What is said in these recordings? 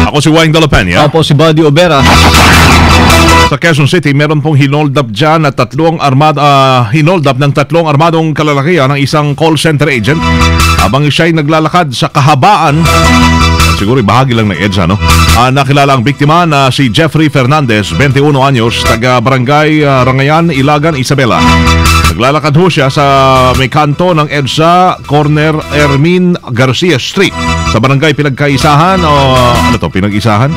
Ako si Wayne Dalapena. Ako si Buddy Obera. Sa Quezon City, meron pong hinold up dyan na hinold up ng tatlong armadong kalalakihan ng isang call center agent habang siya'y naglalakad sa kahabaan. Siguro bahagi lang ng EDSA, no? Nakilala ang biktima na si Jeffrey Fernandez, 21 anyos, taga Barangay Rangayan, Ilagan, Isabela. Naglalakad ho siya sa may kanto ng EDSA, corner Ermin Garcia Street, sa Barangay Pinagkaisahan o ano to, Pinag-isahan?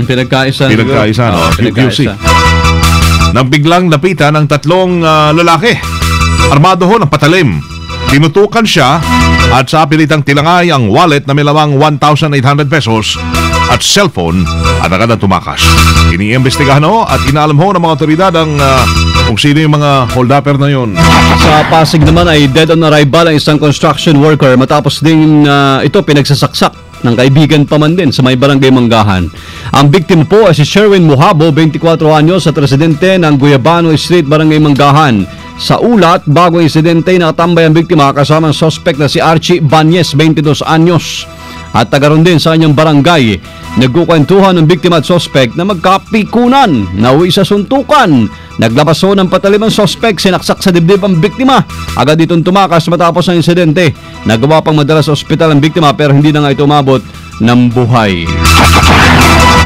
Pinagkaisahan. Pinagkaisahan, QC. Nang biglang napitan ng tatlong lalaki. Armado ho ng patalim. Tinutukan siya at sa pilitang tilangay ang wallet na may lamang 1,800 pesos at cellphone at agad na tumakas. Iniimbestigahan ho at inaalam ho ng mga otoridad ang kung sino yung mga hold-upper na yun. Sa Pasig naman ay dead on arrival ang isang construction worker matapos din ito pinagsasaksak ng kaibigan pa man din sa may barangay Manggahan. Ang biktima po ay si Sherwin Muhabo, 24 anyos at residente ng Guyabano Street, barangay Manggahan. Sa ulat, bago ang insidente, nakatambay ang biktima kasama ang suspect na si Archie Banyes, 22 anyos at tagaroon din sa kanyang barangay. Nagkukwentuhan ng biktima at suspect na magkapikunan, nauwi sa suntukan. Naglabas ho ng patalim ang suspect, sinaksak sa dibdib ang biktima. Agad itong tumakas matapos ang insidente. Nagawa pang madala sa ospital ang biktima pero hindi na nga ito umabot ng buhay.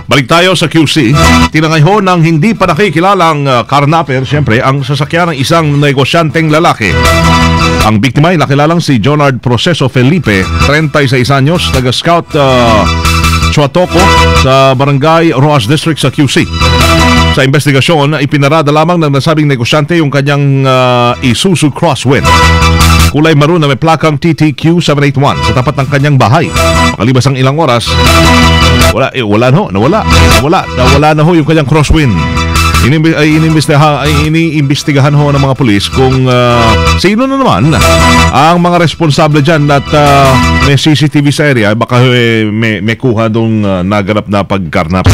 Balik tayo sa QC. Tinangay ho ng hindi pa nakikilalang karnapper, siyempre, ang sasakyan ng isang negosyanteng lalaki. Ang biktima ay nakilalang si Jonard Proceso Felipe, 36 anyos, taga-scout Chuatoco sa Barangay Roas District sa QC. Sa investigasyon, ipinarada lamang ng nasabing negosyante yung kanyang Isuzu Crosswind. Kulay maroon na may plakang TTQ 781 sa tapat ng kanyang bahay. Makalipas ang ilang oras, nawala na ho yung kanyang Crosswind. Iniimbestigahan ho ng mga pulis kung sino na naman ang mga responsable dyan at may CCTV sa area, baka may kuha dong naganap na pagkarnap.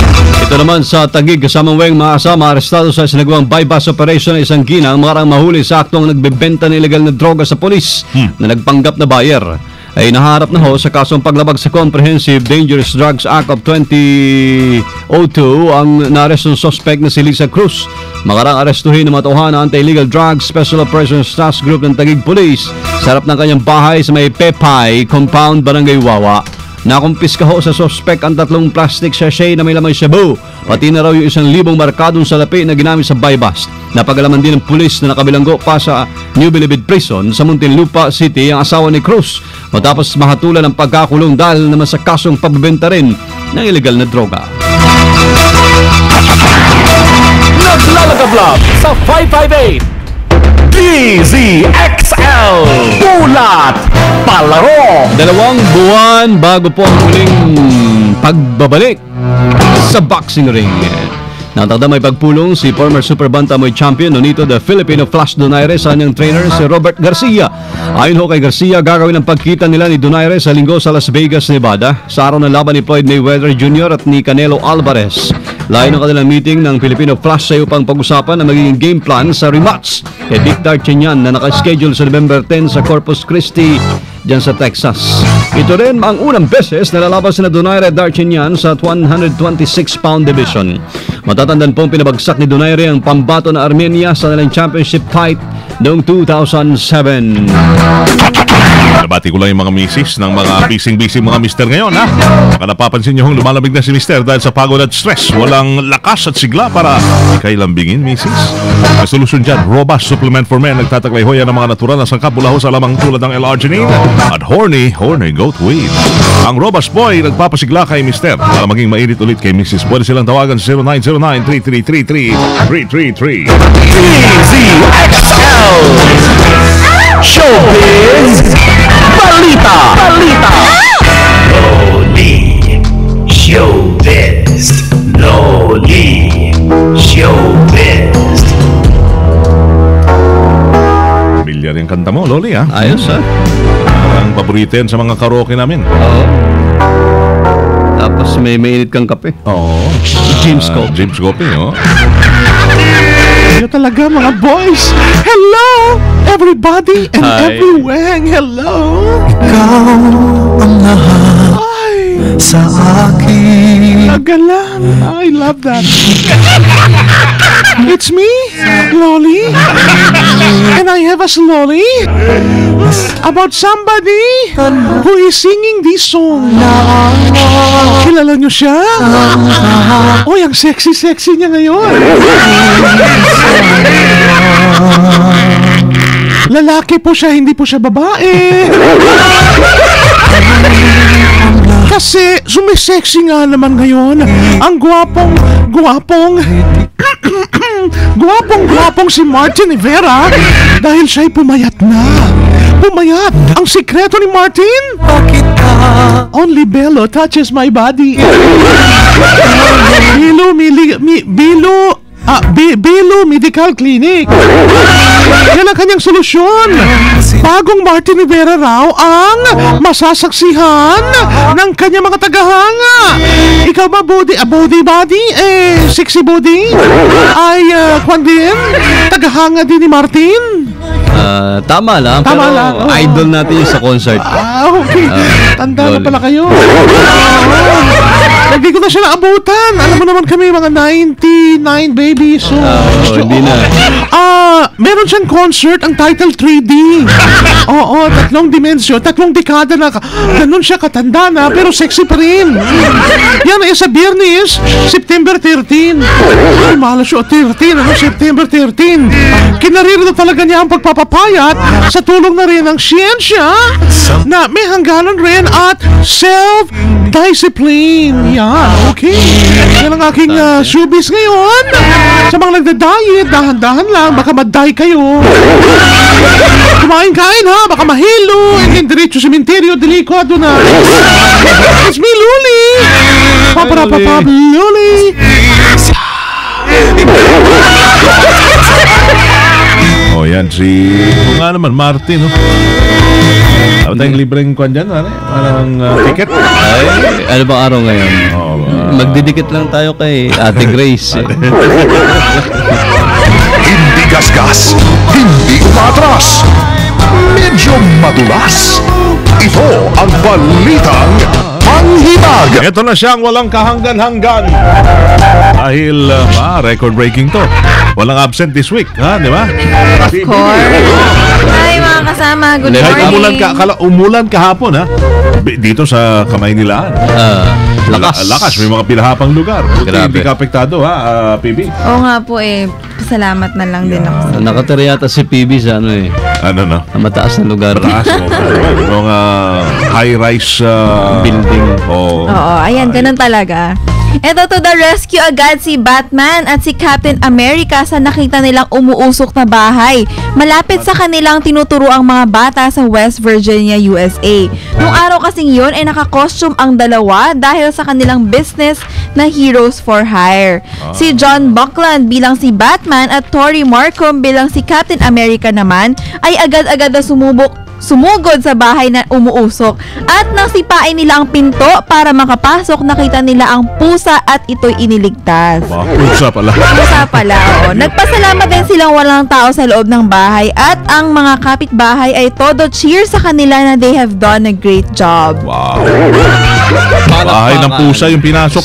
Ito naman sa Taguig, kasamang Weng maasama, arestado sa sinagawang bypass operation ng isang ginang, makarang mahuli sa aktong nagbebenta ng illegal na droga sa pulis na nagpanggap na buyer. Ay naharap na ho sa kasong paglabag sa Comprehensive Dangerous Drugs Act of 2002 ang naarestong suspect na si Lisa Cruz. Makarang arestuhin ng matuhanan Anti-Illegal Drugs Special Operations Task Group ng Taguig Police sa harap ng kanyang bahay sa may Pepay Compound, Barangay Wawa. Nakumpiska ho sa suspect ang 3 plastic sachet na may laman shabu, pati na raw yung 1,000 markadong salapi na ginamit sa buy-bust. Napagalaman din ng pulis na nakabilanggo pa sa New Bilibid Prison sa Muntinlupa City ang asawa ni Cruz matapos mahatulan ng pagkakulong dahil naman sa kasong pagbebenta rin ng illegal na droga. Naglalagablab sa 558 DZXL Bulat Palaro. 2 buwan bago po ang muling pagbabalik sa boxing ring. Natagda may pagpulong si former Super Bantamweight Champion Nonito the Filipino Flash Donaire sa kanyang trainer si Robert Garcia. Ayon ho kay Garcia, gagawin ang pagkita nila ni Donaire sa linggo sa Las Vegas, Nevada sa araw ng laban ni Floyd Mayweather Jr. at ni Canelo Alvarez. Layo ng kanilang meeting ng Filipino Flash sa upang pag-usapan ang magiging game plan sa rematch kay Dick Darchinyan na nakaschedule sa November 10 sa Corpus Christi dyan sa Texas. Ito rin ang unang beses na lalaban sina Donaire at Darchinyan sa 126-pound division. Matatandaan pong pinabagsak ni Donaire ang pambato na Armenia sa nilang championship fight noong 2007. Nabati ko lang yung mga misis ng mga busy mga mister ngayon, ha? Baka napapansin nyo hong lumalamig na si mister dahil sa pagod at stress. Walang lakas at sigla para ikay lambingin, misis. May solusyon dyan, Robust Supplement for Men. Nagtataglay ho yan ng mga natural na sangkap mula ho sa lamang tulad ng L-arginine at Horny Goat Weed. Ang Robust Boy nagpapasigla kay mister para maging mainit ulit kay misis. Pwede silang tawagan sa 0909-3333-333. DZXL Showbiz Balita. Lodi Showbiz. Bilyar yung kanta mo, Loli, ha? Ayos, ha? Ang paborito yan sa mga karaoke namin. Oo. Tapos may mainit kang kape. Oo. James Cope. James Cope, oh. Yun talaga, mga boys. Hello, everybody and Hi. everywhere. Hello. Ikaw ang sa akin. Galang. I love that. It's me, Lolly. And I have a Lolly about somebody who is singing this song. Kilala niyo siya? Oy, ang sexy-sexy niya ngayon. Lalaki po siya, hindi po siya babae. Kasi sumisexy nga naman ngayon. Ang gwapong si Martin Rivera dahil siya'y pumayat na. Pumayat! Ang sikreto ni Martin? Only Bello touches my body. Bilo Medical Clinic. Yan ang kanyang solusyon. Bagong Martin Rivera raw ang masasaksihan ng kanyang mga tagahanga. Ikaw ba body, sexy body? Ay, kwan din? Tagahanga din ni Martin? Tama lang. Tama pero lang, oo. idol natin yung sa concert. Okay. Tanda na Loli. pala kayo. Hindi ko na siya naabutan. Alam mo naman kami, mga 99 babies. So, Hindi na. Meron siyang concert, ang title 3D. Oo, 3 dimensyon, 3 dekada na. Ganun siya katanda na, pero sexy pa rin. Yan ay sa Biyernes, September 13. Ay, mahal siya, 13. September 13. Kinarir na talaga niya ang pagpapapayat sa tulong na rin ng siyensya na may hangganan rin at self-discipline. Yan, okay. Yan ang aking showbiz ngayon. Sa mga nagda-diet, dahan-dahan lang, baka mad-die kayo. Kumain-kain ha, baka mahilo. And then diretso sementeryo, delikado na. It's me, Luli. Paparapapap, Luli. Oh, yan si... Kung nga naman, Martin, no? Ano tayong libreng kwan dyan, ano? Parang ticket? Ay, ano bang araw ngayon? Magdidikit lang tayo kay Ate Grace. Hindi gasgas, hindi umatras, medyo madulas. Ito ang balitang panghibag. Ito na siyang walang kahanggan-hanggan. Dahil, record-breaking to. Walang absent this week, ha? Di ba? Of course. Hi mga kasama, good morning. Kahit umulan kahapon, ha? Dito sa Kamaynilaan. Lakas. May mga pinahapang lugar. Buti Grabe. hindi ka apektado, ha, PB? Oo nga po salamat na lang din ako. Nakatira yata si PB sa Ano na? mataas na lugar. Taas, mga high-rise Building. Oo. Oo, ayan, ganun talaga. Eto, to the rescue agad si Batman at si Captain America sa nakita nilang umuusok na bahay. Malapit sa kanilang tinuturo ang mga bata sa West Virginia, USA. Nung araw kasing yun ay naka-costume ang dalawa dahil sa kanilang business na Heroes for Hire. Si John Buckland bilang si Batman at Tori Markham bilang si Captain America naman ay agad-agad na sumugod sa bahay na umuusok at nang sipain nila ang pinto para makapasok, nakita nila ang pusa at ito'y iniligtas. Pusa pala. Pusa pala, oo. Nagpasalamat din silang walang tao sa loob ng bahay at ang mga kapitbahay ay todo cheer sa kanila na they have done a great job. Wow. Bahay ng pusa yung pinasok.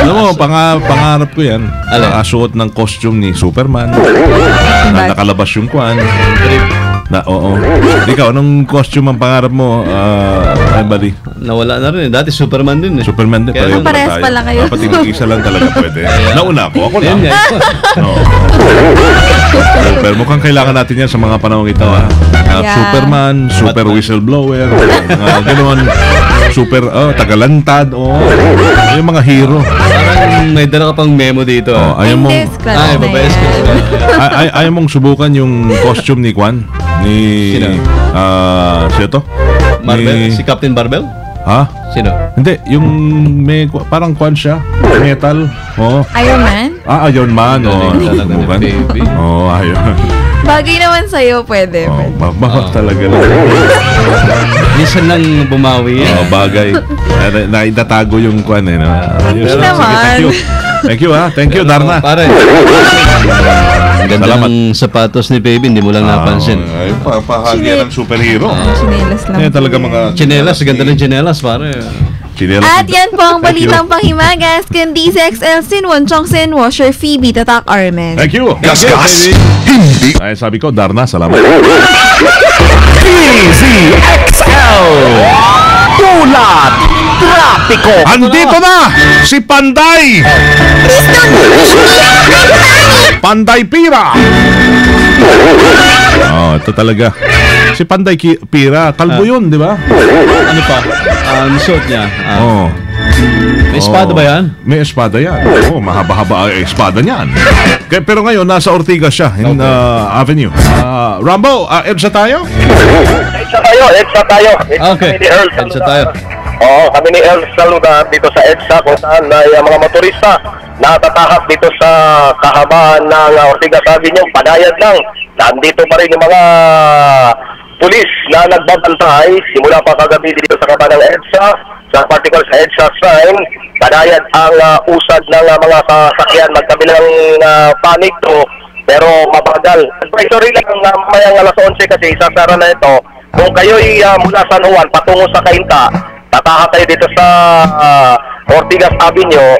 Alam mo, pangarap ko yan. Nakasuot ng costume ni Superman. Na nakalabas yung kwan. Oo. Ikaw, anong costume ang pangarap mo, buddy? Nawala na rin. Dati Superman din. Superman din. Kaya parehas pala kayo. Dapat isa lang talaga pwede. Nauna ako lang. No. Pero mukhang kailangan natin yan sa mga panahon ito, ha? Yeah. Superman, super whistleblower, ganoon, super tagalantad, yung mga hero. Parang may dala ka pang memo dito. Ayaw mong Ay, ayaw mong subukan yung costume ni Kwan, ni Sino? Sino to? Marvel? Si Captain Marvel? Ha? Sino? Hindi, yung may parang Kwan siya, metal. Iron Man? Iron Man. Galing talaga ni Subukan. baby. Ayun. Bagay naman sa'yo, pwede. Babak talaga lang. Minsan lang bumawi. Bagay. Naitatago yung kwan eh. No? Hindi naman. Thank you. Thank you, ha? Thank you, Darna. Pare. Ganda Salamat. ng sapatos ni baby, hindi mo lang napansin. Ay, pahagyan ng superhero. Chinelas lang. Yan talaga mga Chinelas, ganda ng chinelas, pare. chinelas. At yan po ang Thank you. balitang panghimagas. Kundi si XL Sinwon, Chong Sinwo, Sir Phoebe, Tatak Armen. Thank you. Gasgas, hindi Ay, sabi ko, Darna, salamat. DZXL Bulat Trapiko. Andito na si Panday! Panday Pira! Oh, ito talaga. Si Panday Pira, kalbo yun, di ba? Ano pa? Ang suot niya. Oh. May espada ba yan? May espada yan. Oo, mahaba-haba ang espada niyan. Pero ngayon, nasa Ortigas siya, in Avenue. Rambo, EDSA tayo? EDSA tayo. Okay. Edsa tayo. Oo, kami ni Earl saluda dito sa EDSA kung saan ay mga motorista natatahak dito sa kahabaan ng Ortigas Avenue. Padayad lang. Nandito pa rin yung mga pulis na nagbabantay simula pa kagabi dito sa kahabaan ng EDSA. Sa particular sa EDSA sign, padayad ang usad ng mga sasakyan. Magkabilang panic to, pero mabagal. Advisory lang mamayang alas 11 kasi isasara na ito. Kung kayo'y mula San Juan patungo sa Cainta, tataha kayo dito sa Ortigas Avenue,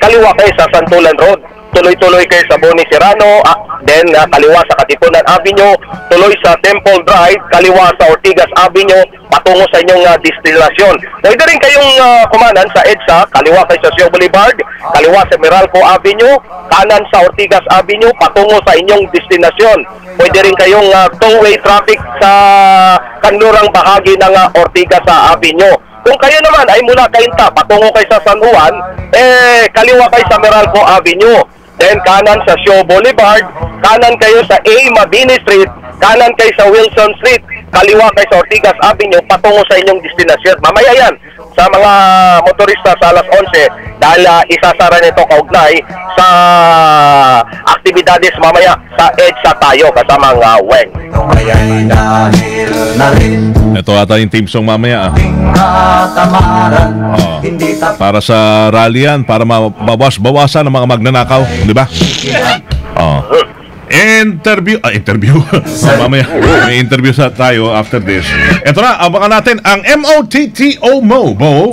kaliwa kayo sa Santulan Road. Tuloy-tuloy kayo sa Boni Serrano, then kaliwa sa Katipunan Avenue, tuloy sa Temple Drive, kaliwa sa Ortigas Avenue, patungo sa inyong destinasyon. Pwede rin kayong kumanan sa EDSA, kaliwa kayo sa Sio Boulevard, kaliwa sa Meralco Avenue, kanan sa Ortigas Avenue, patungo sa inyong destinasyon. Pwede rin kayong two-way traffic sa kanlurang bahagi ng Ortigas Avenue. Kung kayo naman ay mula Cainta, patungo kayo sa San Juan, kaliwa kayo sa Meralco Avenue. Then kanan sa Sio Boulevard, kanan kayo sa A. Mabini Street, kanan kayo sa Wilson Street, kaliwa kayo sa Ortigas Avenue, patungo sa inyong destinasyon. Mamaya yan, sa mga motorista sa alas 11, dahil isasara nito kaugnay sa aktibidades mamaya sa EDSA tayo kasama ang Weng. Kaya'y dahil na rin Ito ata yung team song mamaya. katamaran. Hindi tapat Para sa rally yan, para mabawas-bawasan ang mga magnanakaw, di ba? Interview. Mamaya, may interview tayo after this. Ito na, abangan natin ang MOTTO Rambo.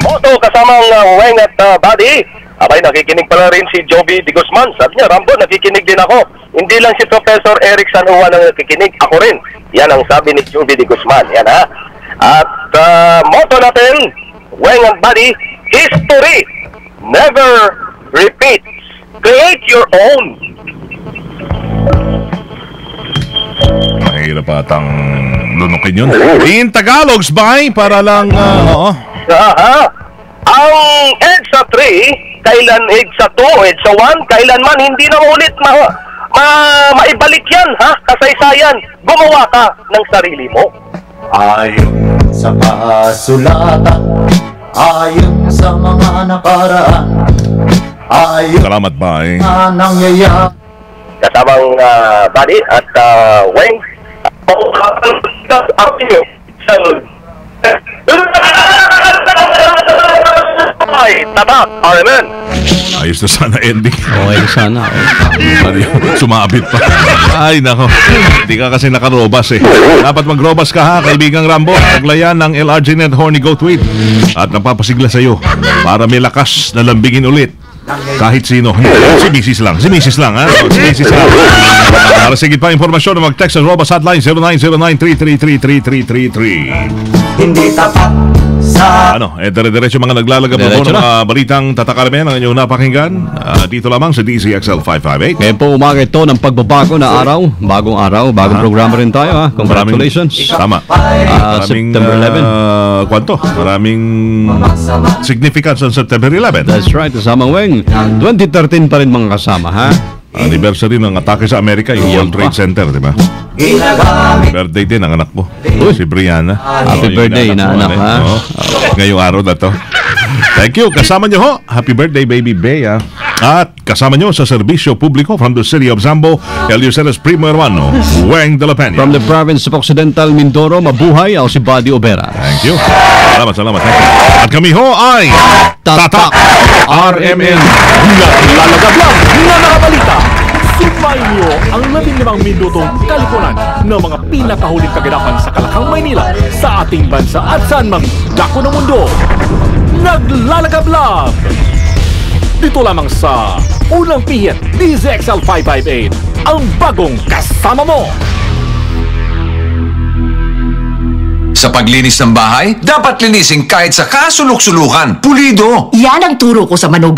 Moto kasamang Weng at Buddy. Abay, nakikinig pala rin si Joby de Guzman. Sabi niya, Rambo, nakikinig din ako. Hindi lang si Professor Eric San Juan ang nakikinig, ako rin. Yan ang sabi ni Joby de Guzman. Yan ha. At moto natin, Weng and Buddy, history never repeats. Create your own. Mahirap atang lunukin yun. In Tagalogs, bye, para lang, Ang EDSA 3, kailan EDSA 2, EDSA 1, kailanman hindi na ulit maibalik yan, ha? Kasaysayan, gumawa ka ng sarili mo. ayon sa kasulatan, ayon sa mga nakaraan, ayon salamat, bye. sa nangyayari. Kasamang Buddy at Weng. Ay, Tatak Armen. Ayos na sana ending. Okay, sana. Sumabit pa. Ay, nako. Hindi ka kasi nakarobas eh. Dapat magrobas ka ha, kaibigang Rambo. Paglayan ng LRGnet Horny Goat Tweet. At napapasigla sa'yo para may lakas na lambingin ulit. Kahit sino. Si Mrs. lang. Si Mrs. lang ha. Si Mrs. lang. Para sa higit pa informasyon, mag-text sa Robas Hotline 0909-333-3333. Hindi tapat sa Dire-diretso mga naglalagap po Diretso ng na. balitang tatakarmen ang inyong napakinggan. Dito lamang sa DZXL 558. Ngayon po umaga ito ng pagbabago na araw. Bagong araw, bagong programa rin tayo ha. Congratulations. Tama. Maraming, September 11. Kwanto? Maraming significance on September 11. That's right, kasamang Weng. 2013 pa rin mga kasama ha. Anniversary ng atake sa Amerika, yung World Trade Center, di ba? ginagamit. Birthday din ang anak mo. Si Brianna. Happy Yung birthday, inanak mo, inaanak, ha? Oo. Ngayong araw na to. Thank you. Kasama nyo ho. Happy birthday, baby Bea. At kasama nyo sa serbisyo publiko from the city of Zambo, Eleuseres Primo Hermano, Weng de la Peña. From the province of Occidental Mindoro, mabuhay ako si Buddy Obera. Thank you. Salamat. Thank you. At kami ho ay Tatak RMN. Lalagab lang. na nakabalita. Sumayin niyo ang 15 minutong kalipunan ng mga pinakahuling kaganapan sa Kalakang Maynila, sa ating bansa at saan mang dako ng mundo. Naglalagablab! Dito lamang sa Unang Pihit, DZXL 558, ang bagong kasama mo! Sa paglinis ng bahay, dapat linisin kahit sa kasulok-sulukan. Pulido! Yan ang turo ko sa manugang